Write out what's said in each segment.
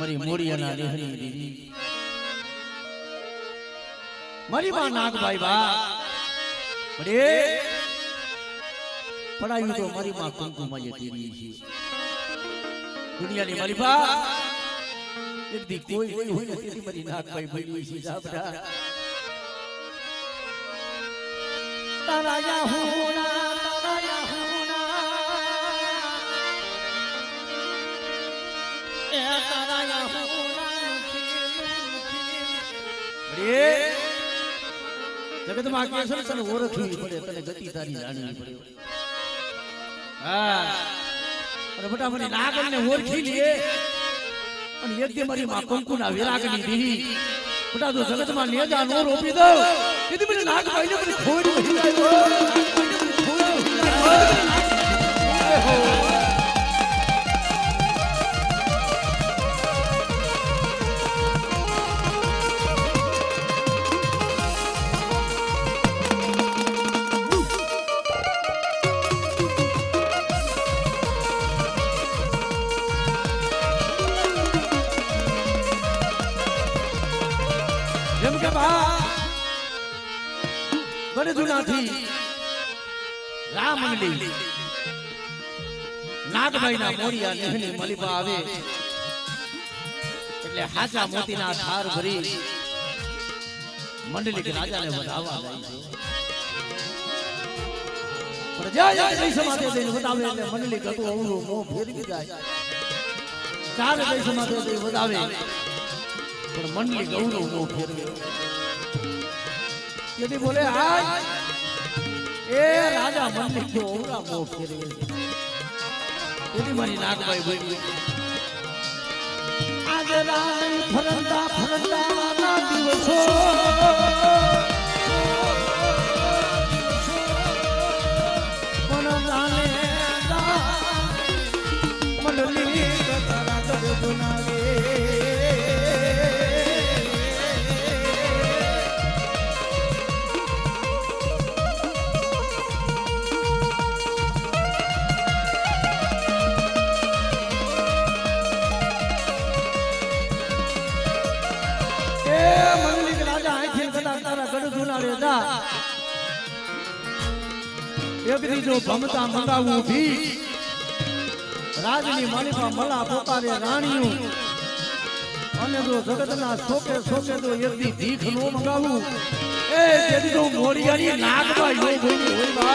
મારી મોડિયાના લેહરી દીદી મારી માં નાગભાઈ બા બડે પડાયું તો મારી માં કંકુમાં જે તેરી છે દુનિયાની મારી બા એક દી કોઈ હોય ને તેરી મારી નાગભાઈ ભઈ છે સાબડા તારા યા હોના જગત માં કે છે તને ઓળખવી પડે તને ગતિ તારી જાણવી પડે હા અરે બટા મને નાગન ને ઓળખી લે અને એક દી મારી માં કંકુના વિરાગની દીધી બટા તો જગત માં નેજા નો રોપી દો કીધી મને નાગ ભાઈને મને ખોડી રામંગલી નાગભાઈ ના મોરિયા લેહની મલિપા આવે એટલે હાચા મોતીના ધાર ભરી મંડલિક રાજાને વધાવવા જાય છે પ્રજા જય સમાતે દઈને વધાવે એટલે મંડલિક હતું અવળું મોં ફેરવી જાય ચાર જય સમાતે દઈને વધાવે પણ મંડલિક અવળું મોં ફેરવે यदि बोले आज ए राजा मंदिर जो ओरा मो फेरे यदि मरी नागबाई बोली आज राम फरंदा ना दिवसो मन जाने दा मंडली तारा कर दुनावे एक जो भमता मंगावू भी राजनी मालिका मला पोकारे राणियों अने जो जगतना सोके सोके तो एक दी भीख नो मंगावू ए तेरी जो मोरियानी नागबाई हो गई होई बा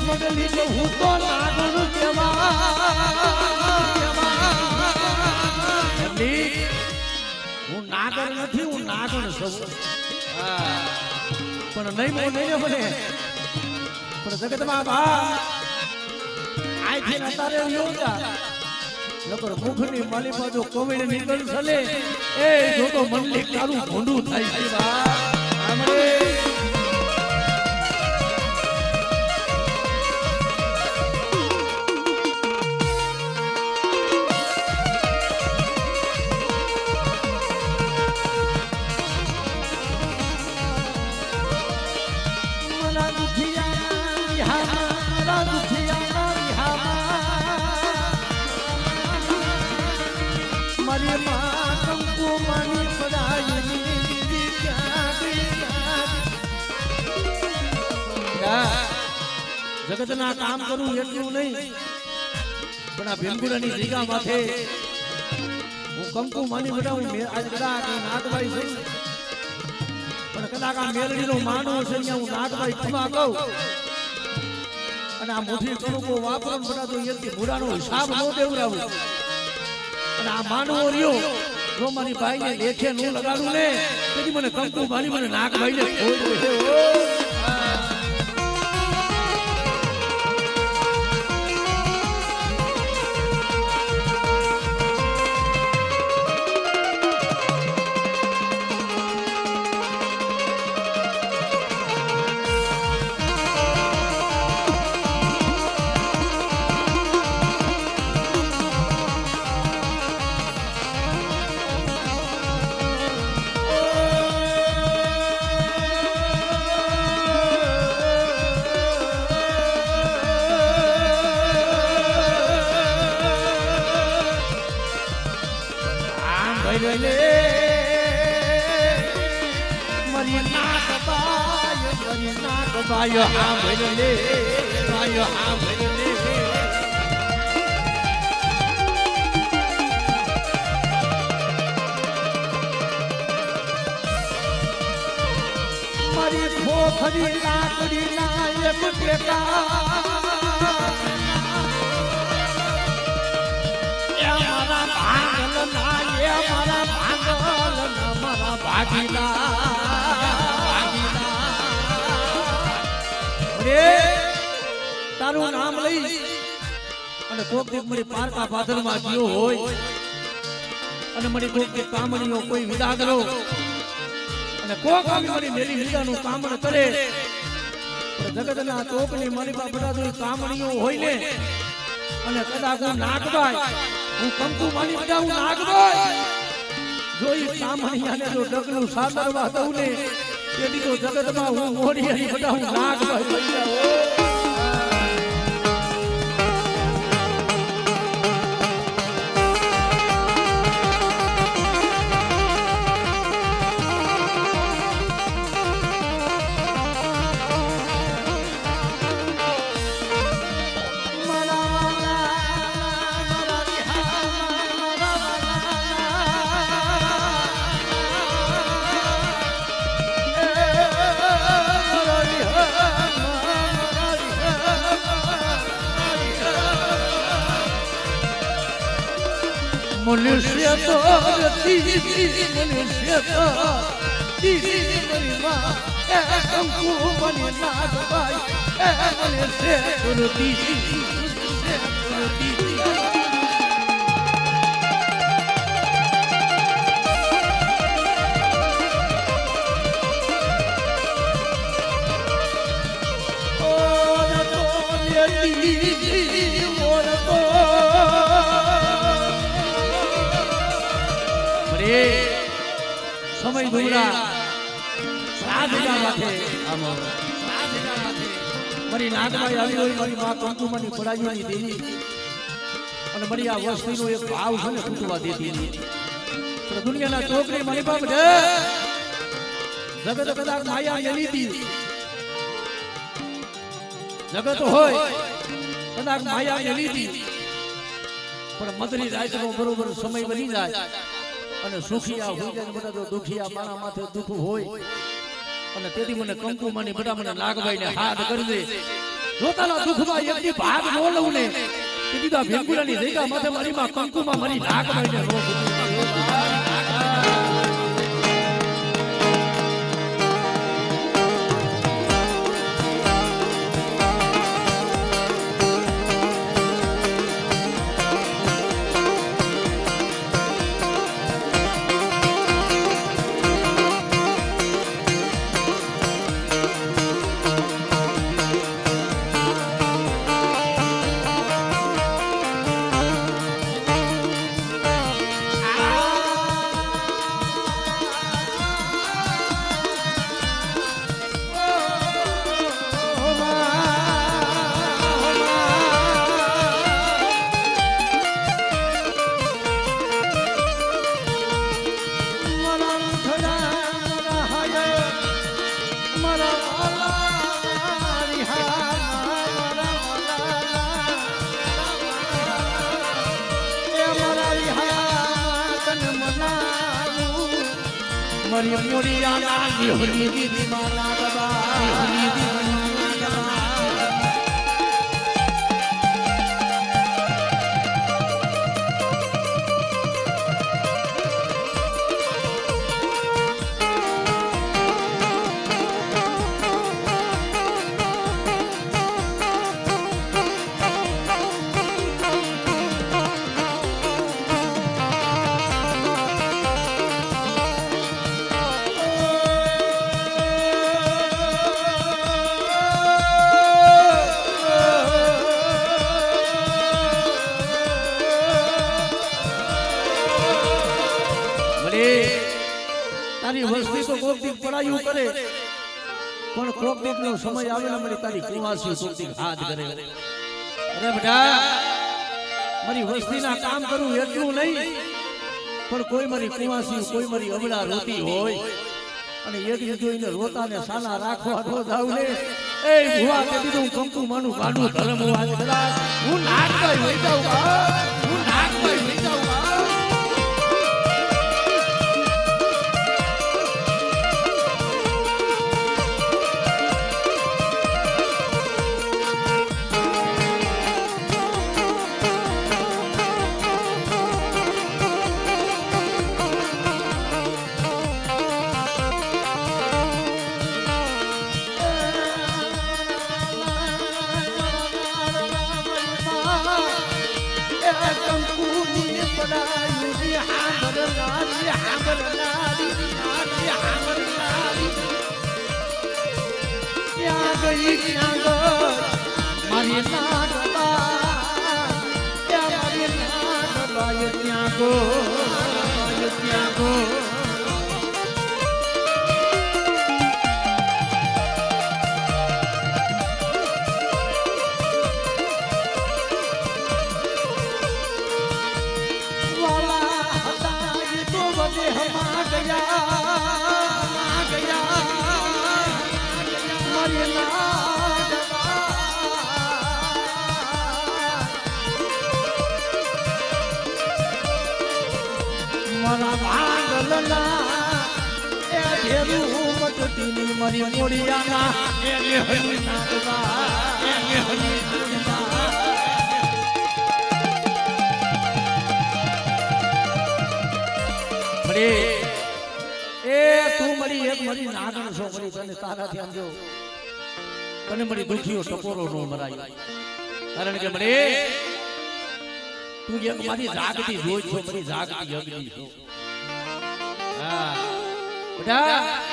मंडली जो हूँ तो नागण केवा हूँ नागण नहीं हूँ नागण सब पण नहीं मो नहीं बने पण जगत में बा आई थी ना तारे योगा नकर मुखनी मालिपा जो कोविड निकल चले ए जो तो मंडली कारू भोंडू थाई છે बा हमरे जगतना काम करू એટલું નહીં પણ આ ભીમગુડાની જગ્યા માથે હું કંકુ માની બડાવું મે આજ કદાચ નાગભાઈ છે પણ કદાચ આ મેલડીનો માનો છે અહીંયા હું નાગભાઈ ખમા કહું અને આ મુઠી કણુકો વાપરન બડા તો એથી મુડાનો હિસાબ નો દેવરાવું અને આ માનવો રહ્યો જો મારી ભાઈને લેખે નો લગાડું ને તેથી મને કંકુ માની મને નાગભાઈને ખોઈ દે ઓ નાગ બાયો હા ભલે બાયો હા ભલે મારી ખોખરી લાકડી ના એક ટેકા મારા ભાંગલ ના એ મારા ભાંગલ ના મારા ભાગીલા તારું નામ લઈ અને કોક દીક મારી પારકા પાદરમાં ગયો હોય અને મારી કોક દીક કામણીઓ કોઈ વિદા કરો અને કોક આવી મારી મેલી વિદાનું કામણ કરે જગતના ચોકની મારી પાસે બધા કામણીઓ હોય ને અને કદાચ હું નાગભાઈ હું કંકુ માની બધા હું નાગભાઈ જો ઈ કામણીયાને જો ડગલું સાદરવા દઉં ને તેથી તો જગતમાં હું મોડી હરી બધા હું નાગભાઈ થઈ જાઉં મનુષ્ય તો મનુષ્ય તો કંકુ બની નાગભાઈ મનુષ્ય સમય દુરા સાધના માથે મારી નાગભાઈ આવી હોય મારી માં કંકુમાની પડાઈઓની દેવી અને મારી આ વસ્તીનો એક ભાવ છે ને તૂટવા દેતી પણ દુનિયાના ચોકરી મારી બાપ જગત કદાચ માયા મેલી હતી જગત હોય કદાચ માયા મેલી હતી પણ મદરી રાતનો બરોબર સમય બની જાય અને સુખિયા હોય જાય બધા તો દુખિયા મારા માથે દુઃખ હોય અને તેથી મને કંકુમાની બધા મને નાગભાઈ ને હાથ કરી દે જોતાના દુઃખમાં એકથી ભાગ ન લઉં ને તેથી તો ભેગુરાની જગ્યા માથે મારી માં કંકુમાં મારી નાગભાઈ ને રોગ મરી મોરિયા ની દીદી માલા દબા તારી વસ્તી તો કોક દીક પડાયું કરે પણ કોક દીક નો સમય આવે ને મારી તારી કુવાસી કોક દીક હાથ કરે અરે બેટા મારી વસ્તી ના કામ કરું એટલું નહીં પણ કોઈ મારી કુવાસી કોઈ મારી અબળા રોતી હોય અને એક જોઈને રોતા ને સાના રાખવા તો જાવ ને એ ભુવા કે દીધું કંકુ માનું ગાડું ધર્મ આજ કદાચ હું નાગભાઈ લઈ જાઉં હું નાગભાઈ લઈ જાઉં મારી ત્યાં ગો મારી મોડિયાના તું મળી એક મળી નાગણ છો મળી તને તારાથી આમ જો તને મળી દુખીઓ ટપોરો નો મરાય કારણ કે મળી તું એક મારી જાગતી જોઈ છો મળી જાગતી અગ્નિ છો હા બેટા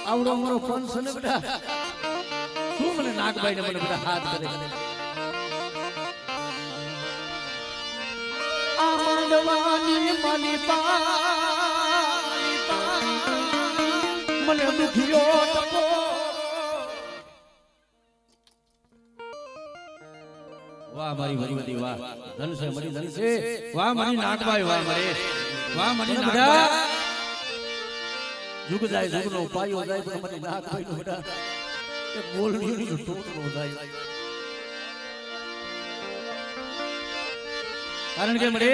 આવડો મારો પંચ ને બેટા શું મને નાગભાઈ ને મને બેટા હાથ કરે આ માંડવાની માલિપા મને દુખિયો ટકો વાહ મારી ભરીવતી વાહ ધન છે મારી ધન છે વાહ મારી નાગભાઈ વાહ મારી નાગભાઈ જુગ જાય જુગ નો પાયો જાય પણ મને નાક ભાઈ નો બેટા એ બોલની નો ટોટ નો જાય કારણ કે મળે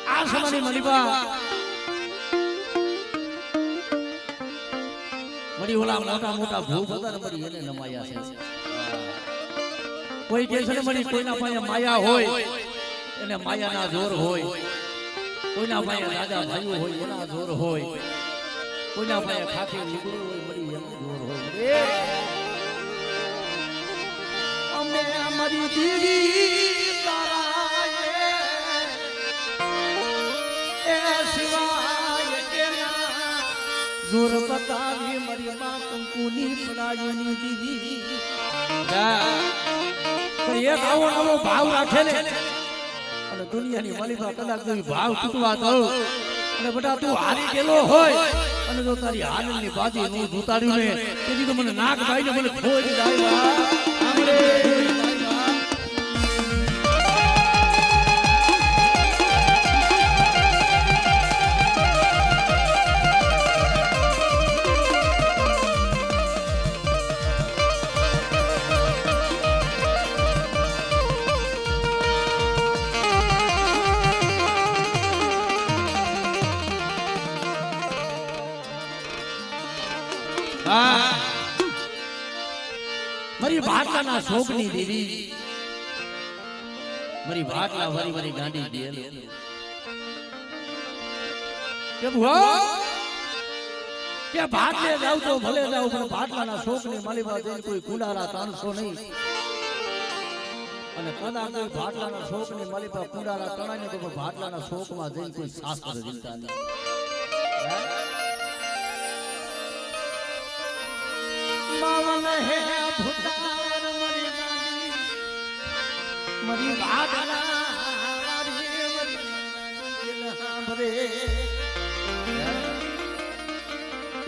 આ સમાની મલીબા મળી ઓલા મોટા મોટા ભૂત હતા ને મળી એને નમાયા છે કોઈ કે છે ને મળી કોઈના પાસે માયા હોય એને માયાના જોર હોય કોઈના પાસે રાજા ભાઈઓ હોય એના જોર હોય કોઈના પાસે ખાખી નીકળ્યું હોય મળી એનું જોર હોય અમે અમારી દીદી તારાએ એ શિવાય કેના જોર બતાવી મારી માં કંકુની પડાયોની દીદી એક આવો આવો ભાવ રાખે ને દુનિયાની માલિકા કદાચ કોઈ ભાવ તૂટવા દો અને બેટા તું હારી ગયેલો હોય અને જો તારી હાલની બાજી નું જૂતાડ્યું ને તેથી તો મને નાક ભાઈ ને મને ખોઈ જાય મારી ભાટલાના શોકની દેવી મારી ભાટલા વરી વરી ગાંડી દેલ કે ભુવા કે ભાટલે જાવ તો ભલે જાવ પણ ભાટલાના શોકની માલીબા જઈને કોઈ કુંડારા તાણશો નહીં અને કદાચ કોઈ ભાટલાના શોકની માલીબા કુંડારા તણાય ને તો ભાટલાના શોકમાં જઈને કોઈ શાસ્ત્ર જીવતા નહીં માવન હે ભૂતાન મરી ગાડી મરી ભાટલા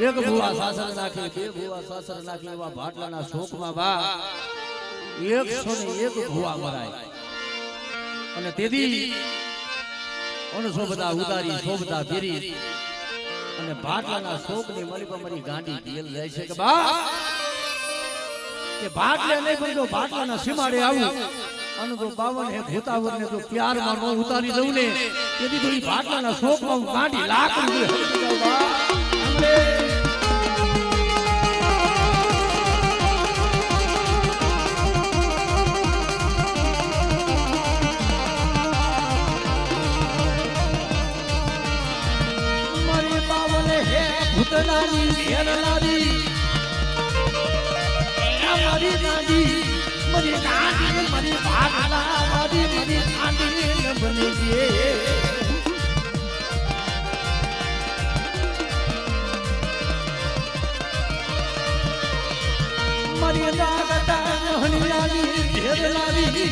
એક ભુવા સાસર નાખી બે ભુવા સાસર નાખી એવા ભાટલાના શોકમાં બા 101 ભુવા મરાય અને તેથી અન શોભતા ઉતારી શોભતા ફેરી અને ભાટલાના શોકની મળી પર મારી ગાંડી ઘેલ જાય છે કે બા કે ભાટલે નહીં પણ જો ભાટલાના સીમાડે આવું અને જો બાવન હે ભૂતાવર ને જો પ્યારમાં નો ઉતારી દઉં ને તેથી તો ઈ ભાટલાના શોકમાં હું ગાંડી લાકડી દે બા ભૂતલાની ઘેરલાની મારી ગાંડી મારી ગાંડી મારી ભાટલા મારી ગાંડી બની ગઈ મારી નાગતા હણીલાની ઘેરલાની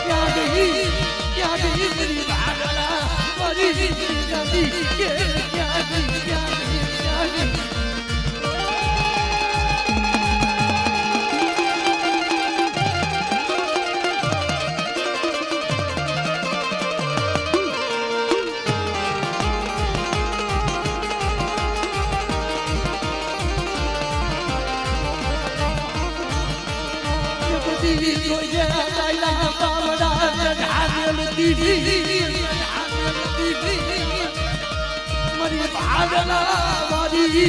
ક્યાં ગઈ મારી ભાટલા મારી ગાંડી મારી ભાગલા મારી